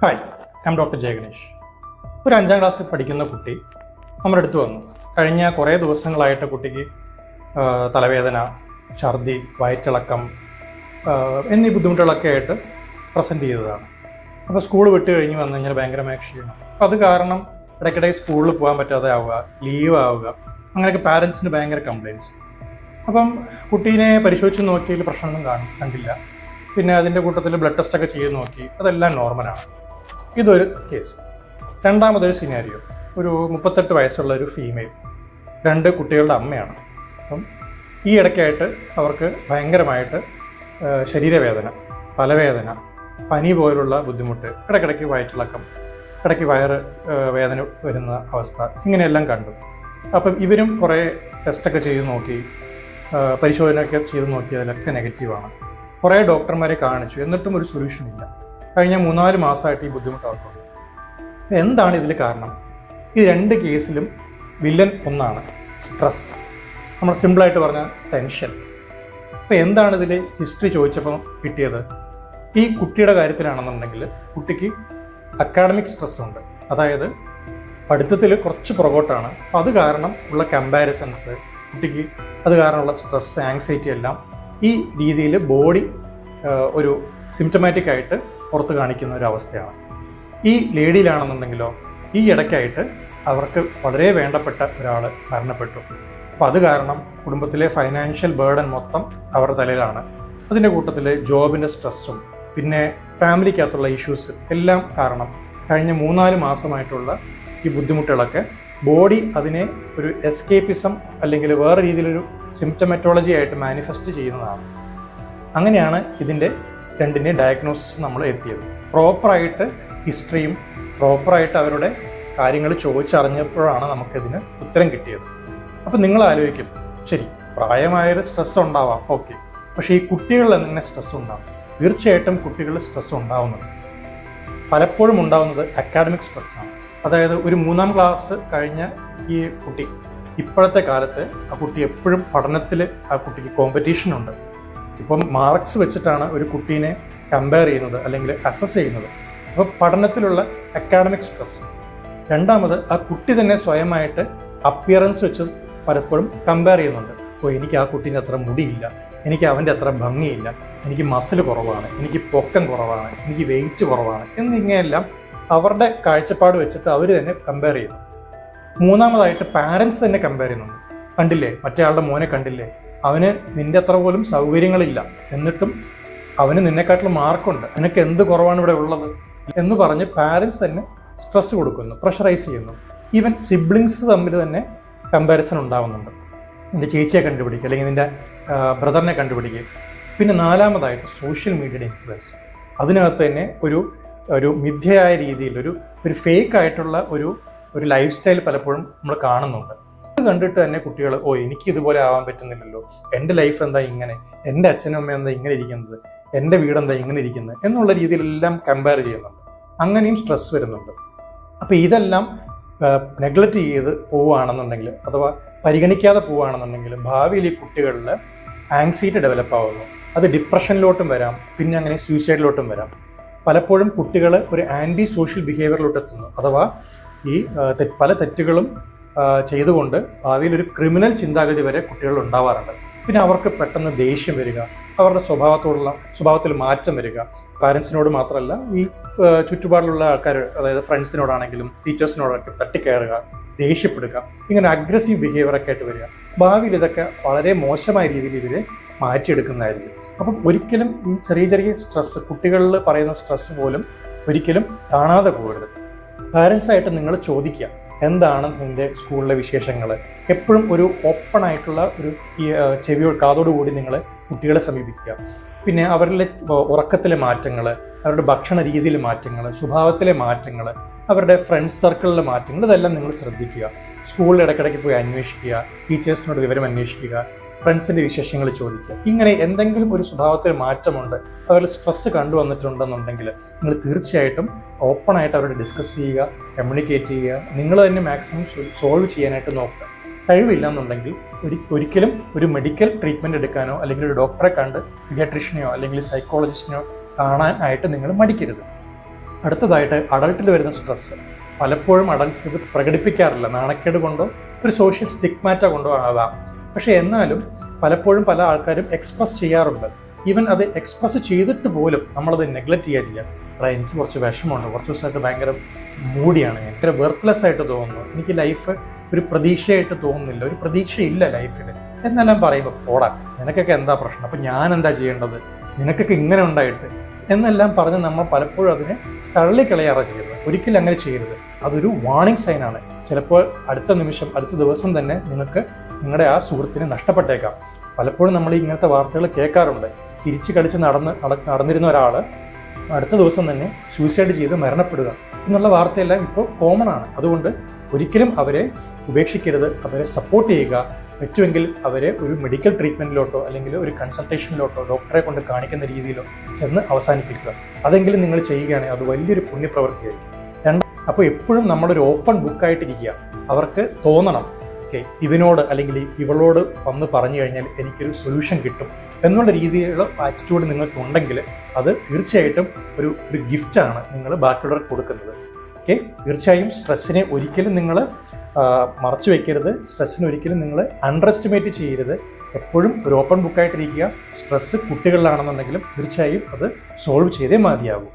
Hi, ഞാൻ doctor Jayaganesh. ഒരു 5ാം ക്ലാസ്സിൽ പഠിക്കുന്ന കുട്ടി നമ്മുടെ അടുത്ത് വന്നു. കഴിഞ്ഞ കുറേ ദിവസങ്ങളായിട്ട് കുട്ടിക്ക് തലവേദന, ഛർദി, വയറ്റിളക്കം എന്നീ ബുദ്ധിമുട്ടുകളൊക്കെ ആയിട്ട് പ്രസൻറ്റ് ചെയ്തതാണ്. അപ്പോൾ സ്കൂൾ വിട്ട് കഴിഞ്ഞ് വന്നു കഴിഞ്ഞാൽ ഭയങ്കരമായ ക്ഷീണം. അപ്പോൾ അത് കാരണം ഇടയ്ക്കിടയ്ക്ക് സ്കൂളിൽ പോകാൻ പറ്റാതെ ആവുക, ലീവ് ആവുക, അങ്ങനെയൊക്കെ പാരൻസിന് ഭയങ്കര കംപ്ലയിൻറ്റ്സ്. അപ്പം കുട്ടീനെ പരിശോധിച്ച് നോക്കിയതിൽ പ്രശ്നമൊന്നും കണ്ടില്ല. പിന്നെ അതിൻ്റെ കൂട്ടത്തിൽ ബ്ലഡ് ടെസ്റ്റൊക്കെ ചെയ്ത് നോക്കി, അതെല്ലാം നോർമലാണ്. ഇതൊരു കേസ്. രണ്ടാമതൊരു സിനാരിയോ, ഒരു 38 വയസ്സുള്ള ഒരു ഫീമെയിൽ, 2 കുട്ടികളുടെ അമ്മയാണ്. അപ്പം ഈ ഇടയ്ക്കായിട്ട് അവർക്ക് ഭയങ്കരമായിട്ട് ശരീരവേദന, തലവേദന, പനി പോലുള്ള ബുദ്ധിമുട്ട്, ഇടയ്ക്കിടയ്ക്ക് വയറ്റിളക്കം, ഇടയ്ക്ക് വയറ് വേദന വരുന്ന അവസ്ഥ, ഇങ്ങനെയെല്ലാം കണ്ടു. അപ്പം ഇവരും കുറേ ടെസ്റ്റൊക്കെ ചെയ്ത് നോക്കി, പരിശോധനയൊക്കെ ചെയ്ത് നോക്കി, അതിലൊക്കെ നെഗറ്റീവാണ്. കുറേ ഡോക്ടർമാരെ കാണിച്ചു, എന്നിട്ടും ഒരു സൊല്യൂഷൻ ഇല്ല. കഴിഞ്ഞ 3-4 മാസമായിട്ട് ഈ ബുദ്ധിമുട്ട് അവർക്കുണ്ട്. എന്താണ് ഇതിൽ കാരണം? ഈ 2 കേസിലും വില്ലൻ ഒന്നാണ്, സ്ട്രെസ്. നമ്മൾ സിമ്പിളായിട്ട് പറഞ്ഞാൽ ടെൻഷൻ. അപ്പോൾ എന്താണ് ഇതിൽ ഹിസ്റ്ററി ചോദിച്ചപ്പോൾ കിട്ടിയത്? ഈ കുട്ടിയുടെ കാര്യത്തിലാണെന്നുണ്ടെങ്കിൽ കുട്ടിക്ക് അക്കാഡമിക് സ്ട്രെസ് ഉണ്ട്. അതായത് പഠിത്തത്തിൽ കുറച്ച് പുറകോട്ടാണ്. അപ്പോൾ അത് കാരണം ഉള്ള കമ്പാരിസൺസ്, കുട്ടിക്ക് അത് കാരണമുള്ള സ്ട്രെസ്, ആങ്സൈറ്റി എല്ലാം ഈ രീതിയിൽ ബോഡി ഒരു സിംറ്റമാറ്റിക് ആയിട്ട് പുറത്ത് കാണിക്കുന്ന ഒരു അവസ്ഥയാണ്. ഈ ലേഡിയിലാണെന്നുണ്ടെങ്കിലോ ഈ ഇടയ്ക്കായിട്ട് അവർക്ക് വളരെ വേണ്ടപ്പെട്ട ഒരാൾ മരണപ്പെട്ടു. അപ്പോൾ അത് കാരണം കുടുംബത്തിലെ ഫൈനാൻഷ്യൽ ബേർഡൻ മൊത്തം അവരുടെ തലയിലാണ്. അതിൻ്റെ കൂട്ടത്തിൽ ജോബിൻ്റെ സ്ട്രെസ്സും പിന്നെ ഫാമിലിക്കകത്തുള്ള ഇഷ്യൂസ് എല്ലാം കാരണം കഴിഞ്ഞ 3-4 മാസമായിട്ടുള്ള ഈ ബുദ്ധിമുട്ടുകളൊക്കെ ബോഡി അതിനെ ഒരു എസ്കേപ്പിസം അല്ലെങ്കിൽ വേറെ രീതിയിലൊരു സിംറ്റമറ്റോളജി ആയിട്ട് മാനിഫെസ്റ്റ് ചെയ്യുന്നതാണ്. അങ്ങനെയാണ് ഇതിൻ്റെ 2ൻ്റെ ഡയഗ്നോസിസ് നമ്മൾ എത്തിയത്. പ്രോപ്പറായിട്ട് ഹിസ്റ്ററിയും പ്രോപ്പറായിട്ട് അവരുടെ കാര്യങ്ങൾ ചോദിച്ചറിഞ്ഞപ്പോഴാണ് നമുക്കിതിന് ഉത്തരം കിട്ടിയത്. അപ്പം നിങ്ങൾ ആലോചിക്കും, ശരി, പ്രായമായൊരു സ്ട്രെസ് ഉണ്ടാവാം, ഓക്കെ, പക്ഷേ ഈ കുട്ടികളിൽ എങ്ങനെ സ്ട്രെസ് ഉണ്ടാവും? തീർച്ചയായിട്ടും കുട്ടികളിൽ സ്ട്രെസ് ഉണ്ടാവുന്നുണ്ട്. പലപ്പോഴും ഉണ്ടാവുന്നത് അക്കാഡമിക് സ്ട്രെസ്സാണ്. അതായത് ഒരു 3-ാം ക്ലാസ് കഴിഞ്ഞ ഈ കുട്ടി, ഇപ്പോഴത്തെ കാലത്ത് ആ കുട്ടി എപ്പോഴും പഠനത്തിൽ ആ കുട്ടിക്ക് കോമ്പറ്റീഷൻ ഉണ്ട്. ഇപ്പം മാർക്സ് വെച്ചിട്ടാണ് ഒരു കുട്ടീനെ കമ്പയർ ചെയ്യുന്നത് അല്ലെങ്കിൽ അസസ് ചെയ്യുന്നത്. അപ്പോൾ പഠനത്തിലുള്ള അക്കാഡമിക് സ്ട്രെസ്. രണ്ടാമത് ആ കുട്ടി തന്നെ സ്വയമായിട്ട് അപ്പിയറൻസ് വെച്ച് പലപ്പോഴും കമ്പയർ ചെയ്യുന്നുണ്ട്. അപ്പോൾ എനിക്ക് ആ കുട്ടീൻ്റെ അത്ര മുടിയില്ല, എനിക്ക് അവൻ്റെ അത്ര ഭംഗിയില്ല, എനിക്ക് മസിൽ കുറവാണ്, എനിക്ക് പൊക്കം കുറവാണ്, എനിക്ക് വെയിറ്റ് കുറവാണ് എന്നിങ്ങനെയെല്ലാം അവരുടെ കാഴ്ചപ്പാട് വെച്ചിട്ട് അവർ തന്നെ കമ്പയർ ചെയ്യുന്നു. മൂന്നാമതായിട്ട് പാരൻസ് തന്നെ കമ്പയർ ചെയ്യുന്നുണ്ട്. കണ്ടില്ലേ, മറ്റേ ആളുടെ മോനെ കണ്ടില്ലേ, അവന് നിൻ്റെ അത്ര പോലും സൗകര്യങ്ങളില്ല, എന്നിട്ടും അവന് നിന്നെക്കാട്ടിലും മാർക്കുണ്ട്, നിനക്ക് എന്ത് കുറവാണ് ഇവിടെ ഉള്ളത് എന്ന് പറഞ്ഞ് പാരൻസ് തന്നെ സ്ട്രെസ് കൊടുക്കുന്നു, പ്രഷറൈസ് ചെയ്യുന്നു. ഈവൻ സിബ്ലിങ്സ് തമ്മിൽ തന്നെ കമ്പാരിസൺ ഉണ്ടാവുന്നുണ്ട്. നിൻ്റെ ചേച്ചിയെ കണ്ടുപിടിക്കുക അല്ലെങ്കിൽ നിൻ്റെ ബ്രദറിനെ കണ്ടുപിടിക്കുക. പിന്നെ 4മതായിട്ട് സോഷ്യൽ മീഡിയയുടെ ഇൻഫ്ലുവൻസ്. അതിനകത്ത് തന്നെ ഒരു മിഥ്യയായ രീതിയിൽ ഒരു ഫേക്ക് ആയിട്ടുള്ള ഒരു ലൈഫ് സ്റ്റൈൽ പലപ്പോഴും നമ്മൾ കാണുന്നുണ്ട്. അത് കണ്ടിട്ട് തന്നെ കുട്ടികൾ, എനിക്ക് ഇതുപോലെ ആവാൻ പറ്റുന്നില്ലല്ലോ, എൻ്റെ ലൈഫ് എന്താ ഇങ്ങനെ, എൻ്റെ അച്ഛനും അമ്മയും എന്താ ഇങ്ങനെ ഇരിക്കുന്നത്, എൻ്റെ വീടെന്താ ഇങ്ങനെ ഇരിക്കുന്നത് എന്നുള്ള രീതിയിലെല്ലാം കമ്പയർ ചെയ്യുന്നുണ്ട്. അങ്ങനെയും സ്ട്രെസ് വരുന്നുണ്ട്. അപ്പോൾ ഇതെല്ലാം നെഗ്ലക്റ്റ് ചെയ്ത് പോവുകയാണെന്നുണ്ടെങ്കിൽ അഥവാ പരിഗണിക്കാതെ പോവുകയാണെന്നുണ്ടെങ്കിൽ ഭാവിയിൽ ഈ കുട്ടികളിൽ ആങ്സൈറ്റി ഡെവലപ്പ് ആവുന്നു. അത് ഡിപ്രഷനിലോട്ടും വരാം, പിന്നെ അങ്ങനെ സൂയിസൈഡിലോട്ടും വരാം. പലപ്പോഴും കുട്ടികൾ ഒരു ആൻറ്റി സോഷ്യൽ ബിഹേവിയറിലോട്ട് എത്തുന്നു. അഥവാ ഈ പല തെറ്റുകളും ചെയ്തുകൊണ്ട് ഭാവിയിൽ ഒരു ക്രിമിനൽ ചിന്താഗതി വരെ കുട്ടികളിൽ ഉണ്ടാവാറുണ്ട്. പിന്നെ അവർക്ക് പെട്ടെന്ന് ദേഷ്യം വരിക, അവരുടെ സ്വഭാവത്തിൽ മാറ്റം വരിക. പാരൻസിനോട് മാത്രമല്ല, ഈ ചുറ്റുപാടിലുള്ള ആൾക്കാർ, അതായത് ഫ്രണ്ട്സിനോടാണെങ്കിലും ടീച്ചേഴ്സിനോടൊക്കെ തട്ടിക്കയറുക, ദേഷ്യപ്പെടുക, ഇങ്ങനെ അഗ്രസീവ് ബിഹേവിയറൊക്കെ ആയിട്ട് വരിക. ഭാവിയിൽ ഇതൊക്കെ വളരെ മോശമായ രീതിയിൽ ഇവരെ മാറ്റിയെടുക്കുന്നതായിരിക്കും. അപ്പം ഒരിക്കലും ഈ ചെറിയ സ്ട്രെസ്, കുട്ടികളിൽ പറയുന്ന സ്ട്രെസ് പോലും ഒരിക്കലും കാണാതെ പോകരുത്. പാരൻസായിട്ട് നിങ്ങൾ ചോദിക്കുക, എന്താണ് നിൻ്റെ സ്കൂളിലെ വിശേഷങ്ങൾ. എപ്പോഴും ഒരു ഓപ്പൺ ആയിട്ടുള്ള ഒരു കാതോടുകൂടി നിങ്ങൾ കുട്ടികളെ സമീപിക്കുക. പിന്നെ അവരിലെ ഉറക്കത്തിലെ മാറ്റങ്ങൾ, അവരുടെ ഭക്ഷണ രീതിയിലെ മാറ്റങ്ങൾ, സ്വഭാവത്തിലെ മാറ്റങ്ങൾ, അവരുടെ ഫ്രണ്ട്സ് സർക്കിളിലെ മാറ്റങ്ങൾ, ഇതെല്ലാം നിങ്ങൾ ശ്രദ്ധിക്കുക. സ്കൂളിൽ ഇടയ്ക്കിടയ്ക്ക് പോയി അന്വേഷിക്കുക, ടീച്ചേഴ്സിനോട് വിവരം അന്വേഷിക്കുക, ഫ്രണ്ട്സിൻ്റെ വിശേഷങ്ങൾ ചോദിക്കുക. ഇങ്ങനെ എന്തെങ്കിലും ഒരു സ്വഭാവത്തിൽ മാറ്റമുണ്ട്, അവരിൽ സ്ട്രെസ് കണ്ടുവന്നിട്ടുണ്ടെന്നുണ്ടെങ്കിൽ നിങ്ങൾ തീർച്ചയായിട്ടും ഓപ്പണായിട്ട് അവരോട് ഡിസ്കസ് ചെയ്യുക, കമ്മ്യൂണിക്കേറ്റ് ചെയ്യുക. നിങ്ങൾ തന്നെ മാക്സിമം സോൾവ് ചെയ്യാനായിട്ട് നോക്കുക. കഴിവില്ല എന്നുണ്ടെങ്കിൽ ഒരിക്കലും ഒരു മെഡിക്കൽ ട്രീറ്റ്മെൻറ്റ് എടുക്കാനോ അല്ലെങ്കിൽ ഒരു ഡോക്ടറെ കണ്ട് പീഡിയാട്രീഷ്യനെയോ അല്ലെങ്കിൽ സൈക്കോളജിസ്റ്റിനെയോ കാണാനായിട്ട് നിങ്ങൾ മടിക്കരുത്. അടുത്തതായിട്ട് അഡൾട്ടിൽ വരുന്ന സ്ട്രെസ്സ്. പലപ്പോഴും അഡൾട്ട്സ് ഇത് പ്രകടിപ്പിക്കാറില്ല, നാണക്കേട് കൊണ്ടോ ഒരു സോഷ്യൽ സ്റ്റിഗ്മാറ്റ കൊണ്ടോ ആകാം. പക്ഷേ എന്നാലും പലപ്പോഴും പല ആൾക്കാരും എക്സ്പ്രസ് ചെയ്യാറുണ്ട്. ഈവൻ അത് എക്സ്പ്രസ് ചെയ്തിട്ട് പോലും നമ്മളത് നെഗ്ലക്റ്റ് ചെയ്യാം. അതായത് എനിക്ക് കുറച്ച് വിഷമമുണ്ട്, കുറച്ച് ദിവസമായിട്ട് ഭയങ്കര മൂടിയാണ്, എനിക്കൊരു വെർത്ത്ലെസ് ആയിട്ട് തോന്നുന്നു, എനിക്ക് ലൈഫ് ഒരു പ്രതീക്ഷയായിട്ട് തോന്നുന്നില്ല, ഒരു പ്രതീക്ഷയില്ല ലൈഫിൽ എന്നെല്ലാം പറയുമ്പോൾ പോടാ നിനക്കൊക്കെ എന്താ പ്രശ്നം, അപ്പം ഞാൻ എന്താ ചെയ്യേണ്ടത്, നിനക്കൊക്കെ ഇങ്ങനെ ഉണ്ടായിട്ട് എന്നെല്ലാം പറഞ്ഞ് നമ്മൾ പലപ്പോഴും അതിനെ തള്ളിക്കളയാറാണ് ചെയ്യുന്നത്. ഒരിക്കലും അങ്ങനെ ചെയ്യരുത്. അതൊരു വാർണിംഗ് സൈനാണ്. ചിലപ്പോൾ അടുത്ത നിമിഷം, അടുത്ത ദിവസം തന്നെ നിങ്ങൾക്ക് നിങ്ങളുടെ ആ സുഹൃത്തിനെ നഷ്ടപ്പെട്ടേക്കാം. പലപ്പോഴും നമ്മൾ ഇങ്ങനത്തെ വാർത്തകൾ കേൾക്കാറുണ്ട്. ചിരിച്ച് കളിച്ച് നടന്നിരുന്ന ഒരാൾ അടുത്ത ദിവസം തന്നെ സൂയിസൈഡ് ചെയ്ത് മരണപ്പെടുക എന്നുള്ള വാർത്തയെല്ലാം ഇപ്പോൾ കോമൺ ആണ്. അതുകൊണ്ട് ഒരിക്കലും അവരെ ഉപേക്ഷിക്കരുത്, അവരെ സപ്പോർട്ട് ചെയ്യുക. പറ്റുമെങ്കിൽ അവരെ ഒരു മെഡിക്കൽ ട്രീറ്റ്മെൻറ്റിലോട്ടോ അല്ലെങ്കിൽ ഒരു കൺസൾട്ടേഷനിലോട്ടോ ഡോക്ടറെ കൊണ്ട് കാണിക്കുന്ന രീതിയിലോ ചെന്ന് അവസാനിപ്പിക്കുക. അതെങ്കിലും നിങ്ങൾ ചെയ്യുകയാണെങ്കിൽ അത് വലിയൊരു പുണ്യപ്രവൃത്തിയായിരിക്കും. അപ്പോൾ എപ്പോഴും നമ്മളൊരു ഓപ്പൺ ബുക്കായിട്ടിരിക്കുക. അവർക്ക് തോന്നണം, ഓക്കെ ഇവനോട് അല്ലെങ്കിൽ ഇവളോട് വന്ന് പറഞ്ഞു കഴിഞ്ഞാൽ എനിക്കൊരു സൊല്യൂഷൻ കിട്ടും എന്നുള്ള രീതിയിലുള്ള ആറ്റിറ്റ്യൂഡ് നിങ്ങൾക്കുണ്ടെങ്കിൽ അത് തീർച്ചയായിട്ടും ഒരു ഗിഫ്റ്റാണ് നിങ്ങൾ ബാക്കിയുള്ളവർക്ക് കൊടുക്കുന്നത്. ഓക്കെ, തീർച്ചയായും സ്ട്രെസ്സിനെ ഒരിക്കലും നിങ്ങൾ മറച്ചു വയ്ക്കരുത്, സ്ട്രെസ്സിനെ ഒരിക്കലും നിങ്ങൾ അണ്ടർ എസ്റ്റിമേറ്റ് ചെയ്യരുത്. എപ്പോഴും ഒരു ഓപ്പൺ ബുക്കായിട്ടിരിക്കുക. സ്ട്രെസ്സ് കുട്ടികളിലാണെന്നുണ്ടെങ്കിലും തീർച്ചയായും അത് സോൾവ് ചെയ്തേ മതിയാകും.